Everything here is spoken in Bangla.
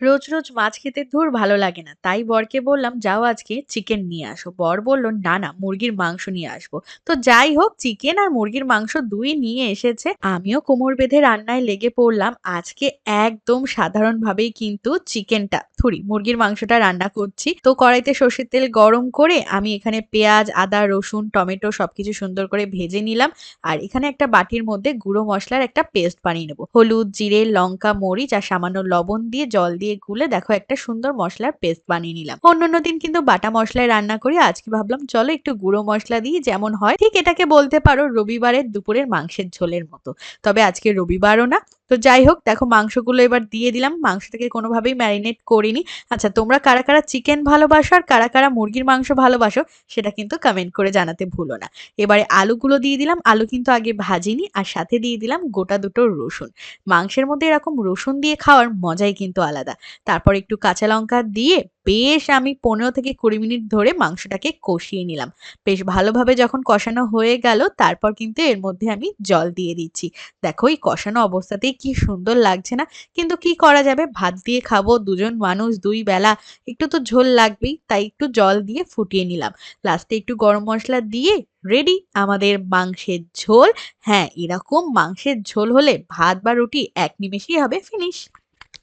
রোজ রোজ মাছ খেতে ধুর ভালো লাগে না, তাই বরকে বললাম যাও আজকে চিকেন নিয়ে আসো। বর বলল না না, মুরগির মাংস নিয়ে আসবো। তো যাই হোক, চিকেন আর মুরগির মাংস দুই নিয়ে এসেছে, আমিও কোমর বেঁধে রান্নায় লেগে পড়লাম। আজকে একদম সাধারণ ভাবেই কিন্তু মুরগির মাংসটা রান্না করছি। তো কড়াইতে সর্ষের তেল গরম করে আমি এখানে পেঁয়াজ, আদা, রসুন, টমেটো সবকিছু সুন্দর করে ভেজে নিলাম। আর এখানে একটা বাটির মধ্যে গুঁড়ো মশলার একটা পেস্ট বানিয়ে নেবো। হলুদ, জিরে, লঙ্কা, মরিচ আর সামান্য লবণ দিয়ে জল দিয়ে গুলে দেখো একটা সুন্দর মশলার পেস্ট বানিয়ে নিলাম। অন্যান্য দিন কিন্তু বাটা মশলায় রান্না করি, আজকে ভাবলাম চলো একটু গুঁড়ো মশলা দিয়ে যেমন হয় ঠিক এটাকে বলতে পারো রবিবারের দুপুরের মাংসের ঝোলের মতো। তবে আজকে রবিবারও না। তো যাই হোক, দেখো মাংসগুলো এবার দিয়ে দিলাম। মাংসটাকে কোনোভাবেই ম্যারিনেট করিনি। আচ্ছা, তোমরা কারা কারা চিকেন ভালোবাসো আর কারা কারা মুরগির মাংস ভালোবাসো সেটা কিন্তু কমেন্ট করে জানাতে ভুলো না। এবারে আলুগুলো দিয়ে দিলাম। আলু কিন্তু আগে ভাজিনি, আর সাথে দিয়ে দিলাম গোটা দুটো রসুন। মাংসের মধ্যে এরকম রসুন দিয়ে খাওয়ার মজাই কিন্তু আলাদা। তারপর একটু কাঁচা লঙ্কা দিয়ে বেশ আমি 15 থেকে 20 মিনিট ধরে মাংসটাকে কষিয়ে নিলাম। বেশ ভালোভাবে যখন কষানো হয়ে গেল, তারপর কিন্তু এর মধ্যে আমি জল দিয়ে দিচ্ছি। দেখো এই কষানো অবস্থাতেই কি সুন্দর লাগছে না? কিন্তু কি করা যাবে, ভাত দিয়ে খাবো, দুজন মানুষ, দুই বেলা, একটু তো ঝোল লাগবেই, তাই একটু জল দিয়ে ফুটিয়ে নিলাম। লাস্টে একটু গরম মসলা দিয়ে রেডি আমাদের মাংসের ঝোল। হ্যাঁ, এরকম মাংসের ঝোল হলে ভাত বা রুটি এক নিমেষেই হবে ফিনিশ।